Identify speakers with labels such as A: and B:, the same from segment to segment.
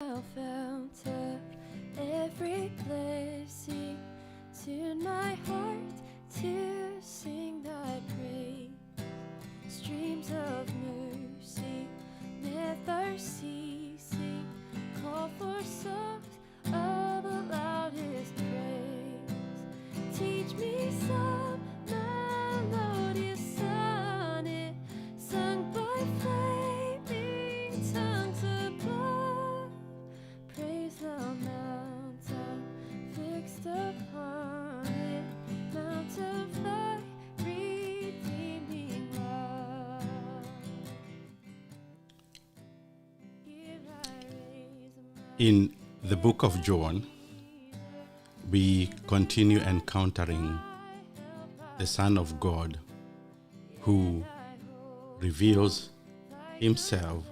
A: Fount of every blessing, tune my heart to sing thy praise. Streams of mercy never ceasing, call for songs of the loudest praise. Teach me some melodious sonnet, sung by flaming tongues above. Praise the mountain fixed upon it, mount of thy redeeming love. Here I raise
B: In the book of John, we continue encountering the Son of God who reveals himself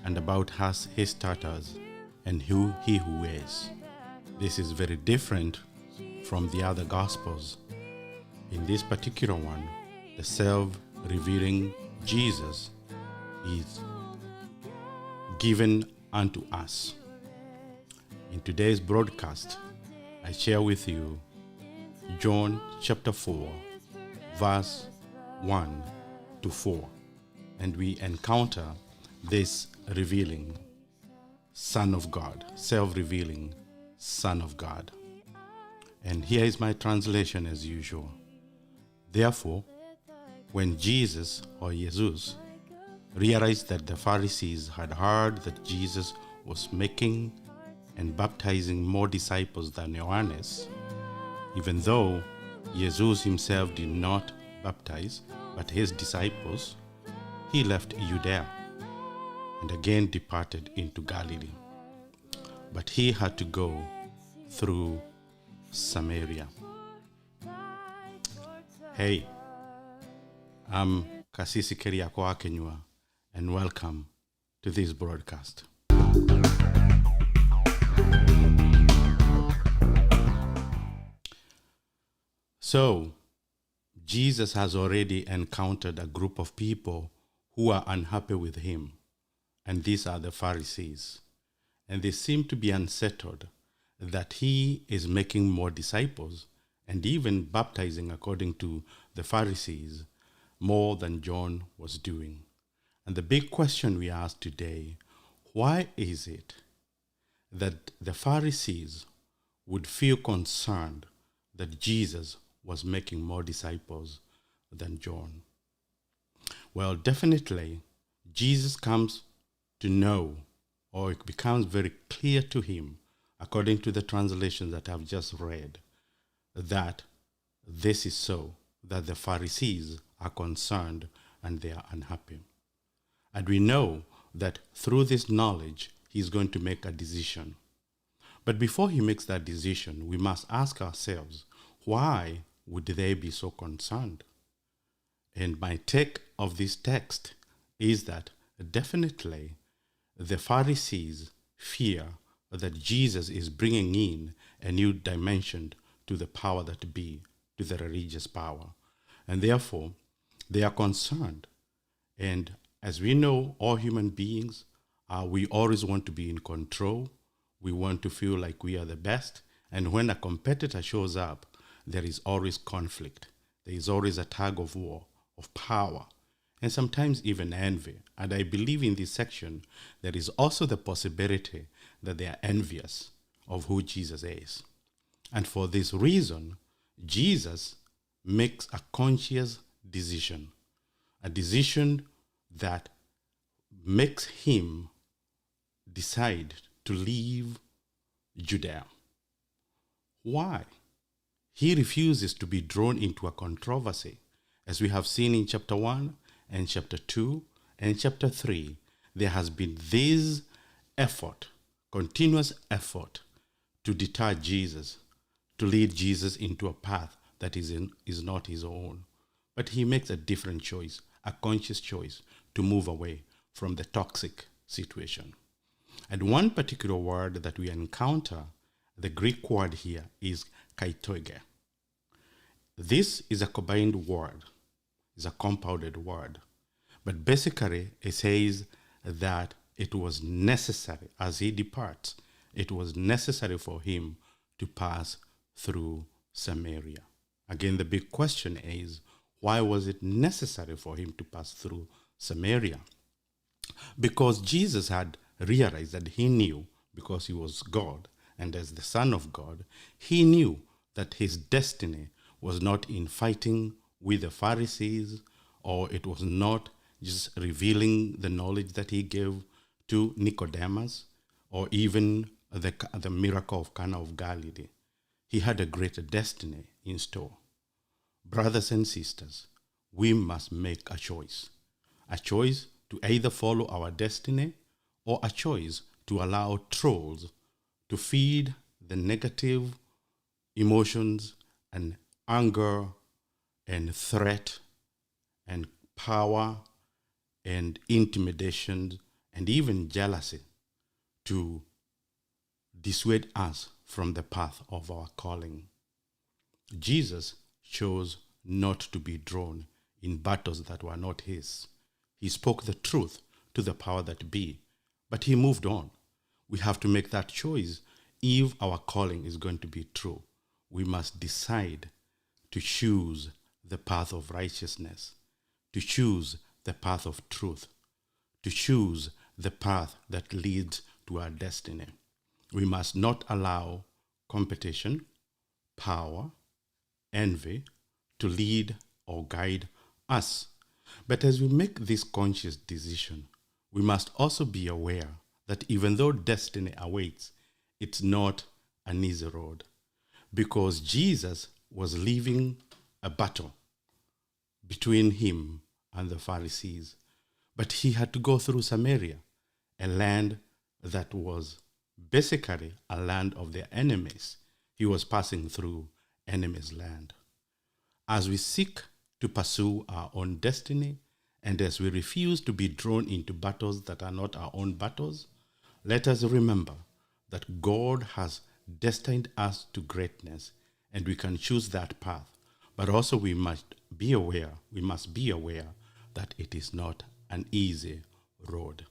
B: and about us, his status, and who he who is. This is very different from the other Gospels. In this particular one, the self-revealing Jesus is given unto us. In today's broadcast, I share with you John chapter 4, verse 1 to 4, and we encounter this revealing Son of God, self-revealing Son of God. And here is my translation as usual. Therefore, when Jesus, or Jesus, realized that the Pharisees had heard that Jesus was making and baptizing more disciples than Johannes, even though Jesus himself did not baptize, but his disciples, he left Judea and again departed into Galilee. But he had to go through Samaria. Hey, I'm Kasisi Keriako Akenyua, and welcome to this broadcast. So, Jesus has already encountered a group of people who are unhappy with him, and these are the Pharisees. And they seem to be unsettled that he is making more disciples and even baptizing, according to the Pharisees, more than John was doing. And the big question we ask today, why is it that the Pharisees would feel concerned that Jesus was making more disciples than John? Well, definitely, Jesus comes to know, or it becomes very clear to him, according to the translation that I've just read, that this is so, that the Pharisees are concerned and they are unhappy. And we know that through this knowledge, he's going to make a decision. But before he makes that decision, we must ask ourselves, why would they be so concerned? And my take of this text is that definitely the Pharisees fear that Jesus is bringing in a new dimension to the power that be, to the religious power. And therefore, they are concerned. And as we know, all human beings, we always want to be in control. We want to feel like we are the best. And when a competitor shows up, there is always conflict. There is always a tug of war, of power, and sometimes even envy. And I believe in this section, there is also the possibility that they are envious of who Jesus is. And for this reason, Jesus makes a conscious decision, a decision that makes him decide to leave Judea. Why? He refuses to be drawn into a controversy. As we have seen in chapter 1 and chapter 2 and chapter 3, there has been this effort, continuous effort, to deter Jesus, to lead Jesus into a path that is not his own. But he makes a different choice, a conscious choice, to move away from the toxic situation. And one particular word that we encounter, the Greek word here, is kaitoge. This is a combined word, is a compounded word. But basically, it says that it was necessary, as he departs, it was necessary for him to pass through Samaria. Again, the big question is, why was it necessary for him to pass through Samaria? Because Jesus had realized that he knew, because he was God and as the Son of God, he knew that his destiny was not in fighting with the Pharisees, or it was not just revealing the knowledge that he gave to Nicodemus, or even the miracle of Cana of Galilee. He had a greater destiny in store. Brothers and sisters, we must make a choice to either follow our destiny, or a choice to allow trolls to feed the negative emotions and anger and threat and power and intimidation and even jealousy to dissuade us from the path of our calling. Jesus chose not to be drawn in battles that were not his. He spoke the truth to the power that be, but he moved on. We have to make that choice if our calling is going to be true. We must decide to choose the path of righteousness, to choose the path of truth, to choose the path that leads to our destiny. We must not allow competition, power, envy to lead or guide us. But as we make this conscious decision, we must also be aware that even though destiny awaits, it's not an easy road, because Jesus was leaving a battle between him and the Pharisees. But he had to go through Samaria, a land that was basically a land of their enemies. He was passing through enemies' land. As we seek to pursue our own destiny, and as we refuse to be drawn into battles that are not our own battles, let us remember that God has destined us to greatness, and we can choose that path. But also we must be aware that it is not an easy road.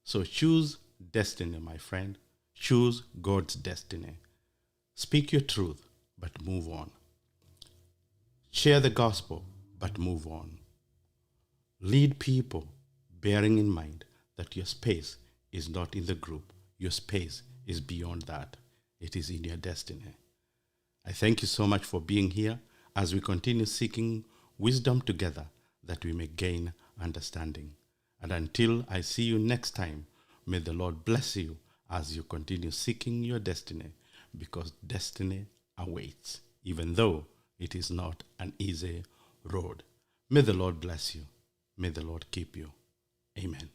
B: So choose destiny, my friend. Choose God's destiny. Speak your truth, but move on. Share the gospel, but move on. Lead people, bearing in mind that your space is not in the group. Your space is beyond that. It is in your destiny. I thank you so much for being here as we continue seeking wisdom together that we may gain understanding. And until I see you next time, may the Lord bless you as you continue seeking your destiny, because destiny awaits, even though it is not an easy road. May the Lord bless you. May the Lord keep you. Amen.